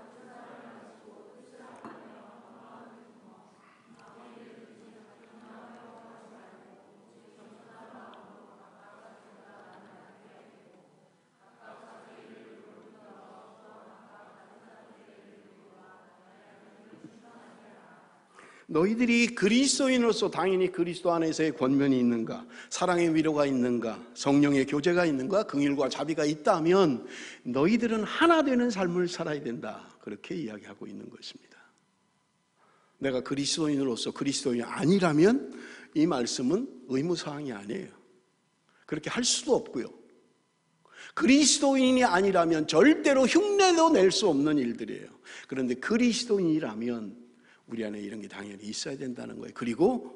너희들이 그리스도인으로서 당연히 그리스도 안에서의 권면이 있는가, 사랑의 위로가 있는가, 성령의 교제가 있는가, 긍휼과 자비가 있다면 너희들은 하나 되는 삶을 살아야 된다, 그렇게 이야기하고 있는 것입니다. 내가 그리스도인으로서 그리스도인이 아니라면 이 말씀은 의무사항이 아니에요. 그렇게 할 수도 없고요. 그리스도인이 아니라면 절대로 흉내도 낼 수 없는 일들이에요. 그런데 그리스도인이라면 우리 안에 이런 게 당연히 있어야 된다는 거예요. 그리고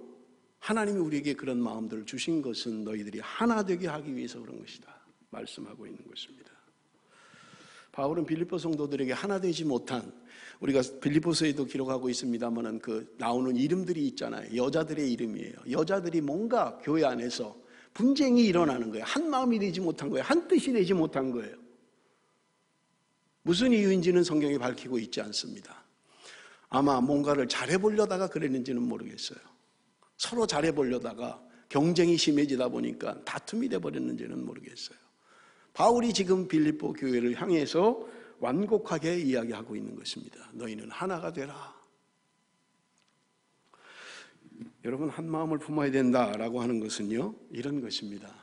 하나님이 우리에게 그런 마음들을 주신 것은 너희들이 하나 되게 하기 위해서 그런 것이다 말씀하고 있는 것입니다. 바울은 빌립보 성도들에게 하나 되지 못한, 우리가 빌립보서에도 기록하고 있습니다만 그 나오는 이름들이 있잖아요. 여자들의 이름이에요. 여자들이 뭔가 교회 안에서 분쟁이 일어나는 거예요. 한 마음이 되지 못한 거예요. 한 뜻이 되지 못한 거예요. 무슨 이유인지는 성경에 밝히고 있지 않습니다. 아마 뭔가를 잘해보려다가 그랬는지는 모르겠어요. 서로 잘해보려다가 경쟁이 심해지다 보니까 다툼이 돼버렸는지는 모르겠어요. 바울이 지금 빌립보 교회를 향해서 완곡하게 이야기하고 있는 것입니다. 너희는 하나가 되라. 여러분, 한 마음을 품어야 된다라고 하는 것은요, 이런 것입니다.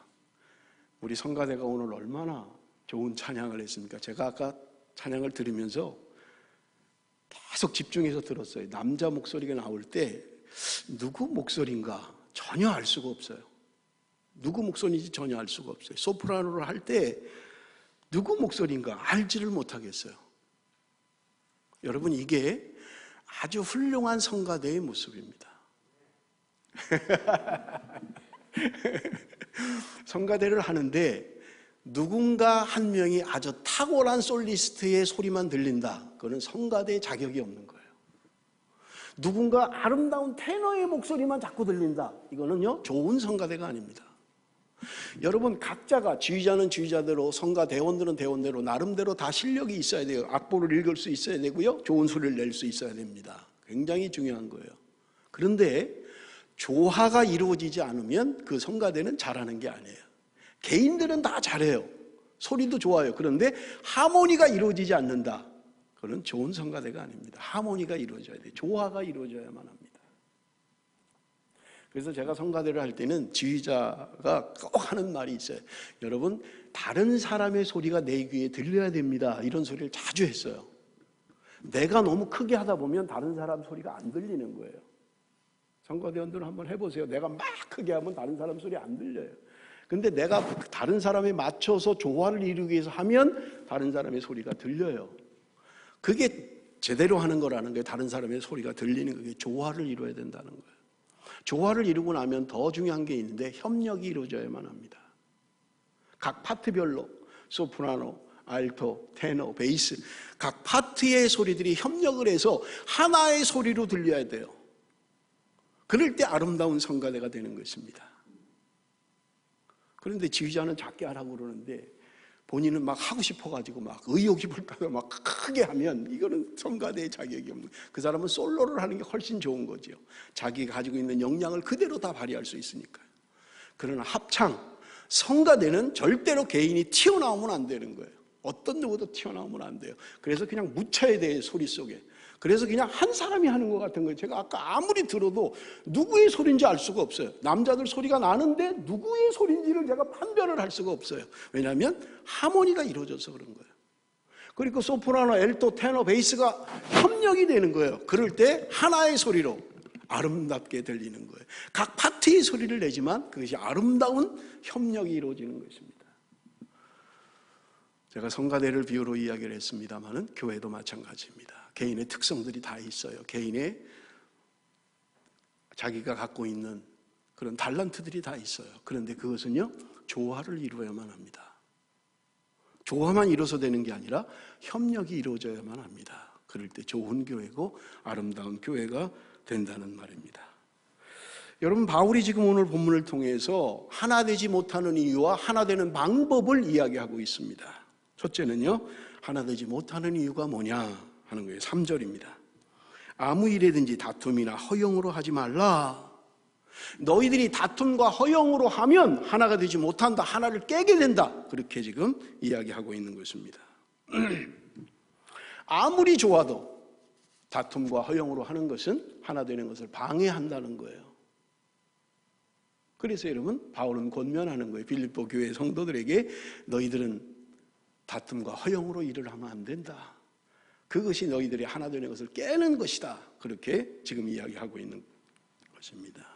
우리 성가대가 오늘 얼마나 좋은 찬양을 했습니까? 제가 아까 찬양을 들으면서 계속 집중해서 들었어요. 남자 목소리가 나올 때 누구 목소리인가 전혀 알 수가 없어요. 누구 목소리인지 전혀 알 수가 없어요. 소프라노를 할 때 누구 목소리인가 알지를 못하겠어요. 여러분, 이게 아주 훌륭한 성가대의 모습입니다. 성가대를 하는데 누군가 한 명이 아주 탁월한 솔리스트의 소리만 들린다. 그거는 성가대의 자격이 없는 거예요. 누군가 아름다운 테너의 목소리만 자꾸 들린다. 이거는요, 좋은 성가대가 아닙니다. 여러분, 각자가 지휘자는 지휘자대로, 성가 대원들은 대원대로 나름대로 다 실력이 있어야 돼요. 악보를 읽을 수 있어야 되고요, 좋은 소리를 낼 수 있어야 됩니다. 굉장히 중요한 거예요. 그런데 조화가 이루어지지 않으면 그 성가대는 잘하는 게 아니에요. 개인들은 다 잘해요. 소리도 좋아요. 그런데 하모니가 이루어지지 않는다. 그건 좋은 성가대가 아닙니다. 하모니가 이루어져야 돼요. 조화가 이루어져야만 합니다. 그래서 제가 성가대를 할 때는 지휘자가 꼭 하는 말이 있어요. 여러분, 다른 사람의 소리가 내 귀에 들려야 됩니다. 이런 소리를 자주 했어요. 내가 너무 크게 하다 보면 다른 사람 소리가 안 들리는 거예요. 성가대원들은 한번 해보세요. 내가 막 크게 하면 다른 사람 소리 안 들려요. 근데 내가 다른 사람에 맞춰서 조화를 이루기 위해서 하면 다른 사람의 소리가 들려요. 그게 제대로 하는 거라는 거예요. 다른 사람의 소리가 들리는 거예요. 조화를 이루어야 된다는 거예요. 조화를 이루고 나면 더 중요한 게 있는데 협력이 이루어져야만 합니다. 각 파트별로 소프라노, 알토, 테너, 베이스 각 파트의 소리들이 협력을 해서 하나의 소리로 들려야 돼요. 그럴 때 아름다운 성가대가 되는 것입니다. 그런데 지휘자는 작게 하라고 그러는데 본인은 막 하고 싶어가지고 막 의욕이 불타서 막 크게 하면 이거는 성가대의 자격이 없는, 그 사람은 솔로를 하는 게 훨씬 좋은 거죠. 자기가 가지고 있는 역량을 그대로 다 발휘할 수 있으니까요. 그러나 합창, 성가대는 절대로 개인이 튀어나오면 안 되는 거예요. 어떤 누구도 튀어나오면 안 돼요. 그래서 그냥 묻혀야 돼요, 소리 속에. 그래서 그냥 한 사람이 하는 것 같은 거예요. 제가 아까 아무리 들어도 누구의 소리인지 알 수가 없어요. 남자들 소리가 나는데 누구의 소리인지를 제가 판별을 할 수가 없어요. 왜냐하면 하모니가 이루어져서 그런 거예요. 그리고 소프라노, 엘토, 테너, 베이스가 협력이 되는 거예요. 그럴 때 하나의 소리로 아름답게 들리는 거예요. 각 파트의 소리를 내지만 그것이 아름다운 협력이 이루어지는 것입니다. 제가 성가대를 비유로 이야기를 했습니다마는 교회도 마찬가지입니다. 개인의 특성들이 다 있어요. 개인의 자기가 갖고 있는 그런 달란트들이 다 있어요. 그런데 그것은요, 조화를 이루어야만 합니다. 조화만 이루어서 되는 게 아니라 협력이 이루어져야만 합니다. 그럴 때 좋은 교회고 아름다운 교회가 된다는 말입니다. 여러분, 바울이 지금 오늘 본문을 통해서 하나 되지 못하는 이유와 하나 되는 방법을 이야기하고 있습니다. 첫째는요, 하나 되지 못하는 이유가 뭐냐 하는 거예요. 3절입니다. 아무 일에든지 다툼이나 허영으로 하지 말라. 너희들이 다툼과 허영으로 하면 하나가 되지 못한다. 하나를 깨게 된다. 그렇게 지금 이야기하고 있는 것입니다. 아무리 좋아도 다툼과 허영으로 하는 것은 하나 되는 것을 방해한다는 거예요. 그래서 여러분, 바울은 권면하는 거예요. 빌립보 교회 성도들에게 너희들은 다툼과 허영으로 일을 하면 안 된다. 그것이 너희들이 하나 되는 것을 깨는 것이다. 그렇게 지금 이야기하고 있는 것입니다.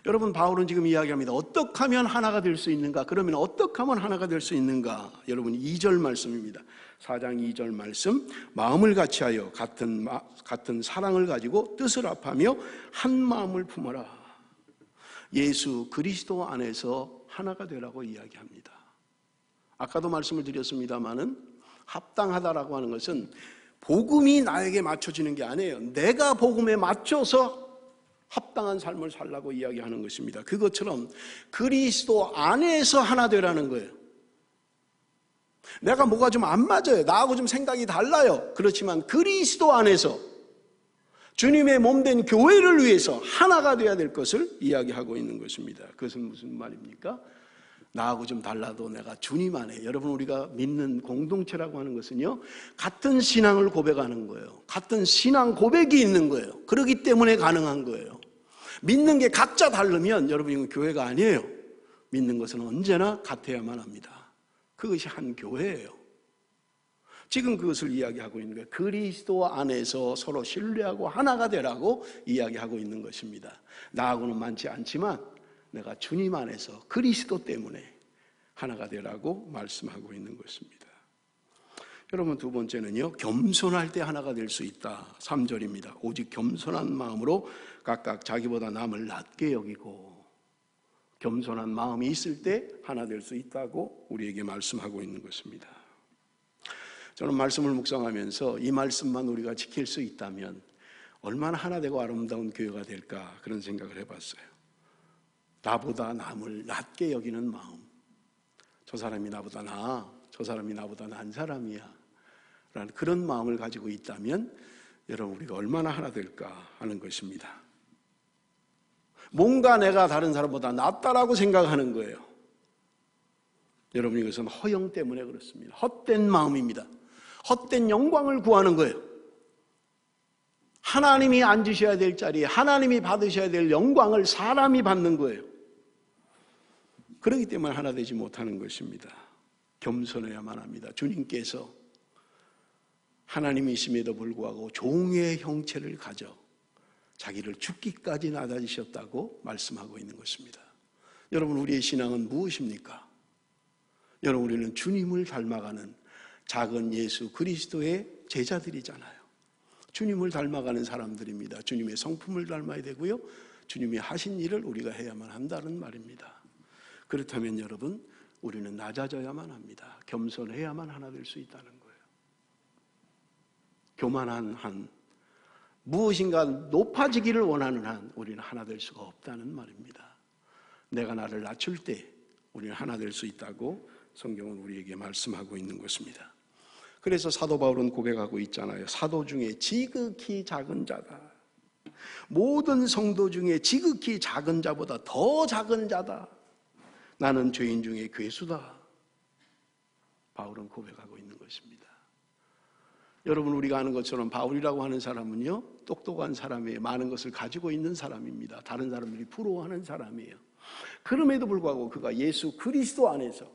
여러분, 바울은 지금 이야기합니다. 어떻게 하면 하나가 될 수 있는가? 그러면 어떻게 하면 하나가 될 수 있는가? 여러분, 2절 말씀입니다. 4장 2절 말씀. 마음을 같이하여 같은 사랑을 가지고 뜻을 합하며 한 마음을 품어라. 예수 그리스도 안에서 하나가 되라고 이야기합니다. 아까도 말씀을 드렸습니다마는 합당하다라고 하는 것은 복음이 나에게 맞춰지는 게 아니에요. 내가 복음에 맞춰서 합당한 삶을 살라고 이야기하는 것입니다. 그것처럼 그리스도 안에서 하나 되라는 거예요. 내가 뭐가 좀 안 맞아요. 나하고 좀 생각이 달라요. 그렇지만 그리스도 안에서 주님의 몸된 교회를 위해서 하나가 되어야 될 것을 이야기하고 있는 것입니다. 그것은 무슨 말입니까? 나하고 좀 달라도 내가 주님 안에, 여러분, 우리가 믿는 공동체라고 하는 것은요, 같은 신앙을 고백하는 거예요. 같은 신앙 고백이 있는 거예요. 그렇기 때문에 가능한 거예요. 믿는 게 각자 다르면 여러분, 이건 교회가 아니에요. 믿는 것은 언제나 같아야만 합니다. 그것이 한 교회예요. 지금 그것을 이야기하고 있는 거예요. 그리스도 안에서 서로 신뢰하고 하나가 되라고 이야기하고 있는 것입니다. 나하고는 많지 않지만 내가 주님 안에서 그리스도 때문에 하나가 되라고 말씀하고 있는 것입니다. 여러분, 두 번째는요, 겸손할 때 하나가 될 수 있다. 3절입니다. 오직 겸손한 마음으로 각각 자기보다 남을 낮게 여기고, 겸손한 마음이 있을 때 하나 될 수 있다고 우리에게 말씀하고 있는 것입니다. 저는 말씀을 묵상하면서 이 말씀만 우리가 지킬 수 있다면 얼마나 하나 되고 아름다운 교회가 될까 그런 생각을 해봤어요. 나보다 남을 낮게 여기는 마음, 저 사람이 나보다 나아, 저 사람이 나보다 난 사람이야 라는 그런 마음을 가지고 있다면 여러분 우리가 얼마나 하나 될까 하는 것입니다. 뭔가 내가 다른 사람보다 낫다라고 생각하는 거예요. 여러분 이것은 허영 때문에 그렇습니다. 헛된 마음입니다. 헛된 영광을 구하는 거예요. 하나님이 앉으셔야 될 자리에 하나님이 받으셔야 될 영광을 사람이 받는 거예요. 그렇기 때문에 하나 되지 못하는 것입니다. 겸손해야만 합니다. 주님께서 하나님이심에도 불구하고 종의 형체를 가져 자기를 죽기까지 낮아지셨다고 말씀하고 있는 것입니다. 여러분 우리의 신앙은 무엇입니까? 여러분 우리는 주님을 닮아가는 작은 예수 그리스도의 제자들이잖아요. 주님을 닮아가는 사람들입니다. 주님의 성품을 닮아야 되고요. 주님이 하신 일을 우리가 해야만 한다는 말입니다. 그렇다면 여러분 우리는 낮아져야만 합니다. 겸손해야만 하나 될 수 있다는 거예요. 교만한 한 무엇인가 높아지기를 원하는 한 우리는 하나 될 수가 없다는 말입니다. 내가 나를 낮출 때 우리는 하나 될 수 있다고 성경은 우리에게 말씀하고 있는 것입니다. 그래서 사도 바울은 고백하고 있잖아요. 사도 중에 지극히 작은 자다. 모든 성도 중에 지극히 작은 자보다 더 작은 자다. 나는 죄인 중에 괴수다. 바울은 고백하고 있는 것입니다. 여러분 우리가 아는 것처럼 바울이라고 하는 사람은요 똑똑한 사람이에요. 많은 것을 가지고 있는 사람입니다. 다른 사람들이 부러워하는 사람이에요. 그럼에도 불구하고 그가 예수 그리스도 안에서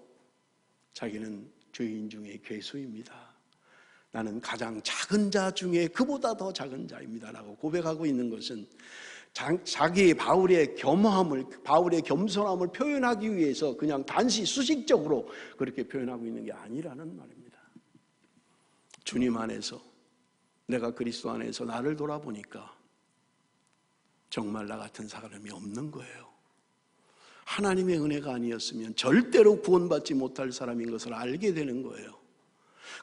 자기는 죄인 중에 괴수입니다. 나는 가장 작은 자 중에 그보다 더 작은 자입니다 라고 고백하고 있는 것은 자기 바울의 겸허함을, 바울의 겸손함을 표현하기 위해서 그냥 단지 수식적으로 그렇게 표현하고 있는 게 아니라는 말입니다. 주님 안에서, 내가 그리스도 안에서 나를 돌아보니까 정말 나 같은 사람이 없는 거예요. 하나님의 은혜가 아니었으면 절대로 구원받지 못할 사람인 것을 알게 되는 거예요.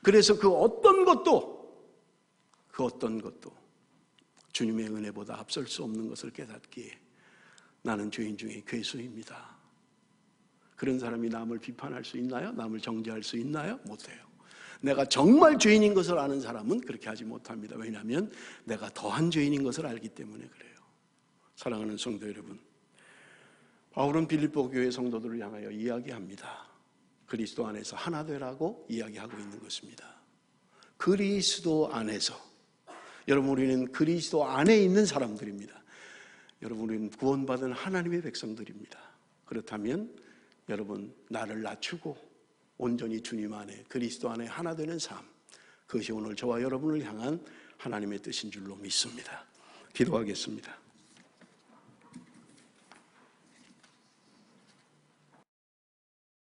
그래서 그 어떤 것도 주님의 은혜보다 앞설 수 없는 것을 깨닫기에 나는 죄인 중에 괴수입니다. 그런 사람이 남을 비판할 수 있나요? 남을 정죄할 수 있나요? 못해요. 내가 정말 죄인인 것을 아는 사람은 그렇게 하지 못합니다. 왜냐하면 내가 더한 죄인인 것을 알기 때문에 그래요. 사랑하는 성도 여러분, 바울은 빌립보 교회 성도들을 향하여 이야기합니다. 그리스도 안에서 하나 되라고 이야기하고 있는 것입니다. 그리스도 안에서, 여러분 우리는 그리스도 안에 있는 사람들입니다. 여러분 우리는 구원받은 하나님의 백성들입니다. 그렇다면 여러분 나를 낮추고 온전히 주님 안에 그리스도 안에 하나 되는 삶, 그것이 오늘 저와 여러분을 향한 하나님의 뜻인 줄로 믿습니다. 기도하겠습니다.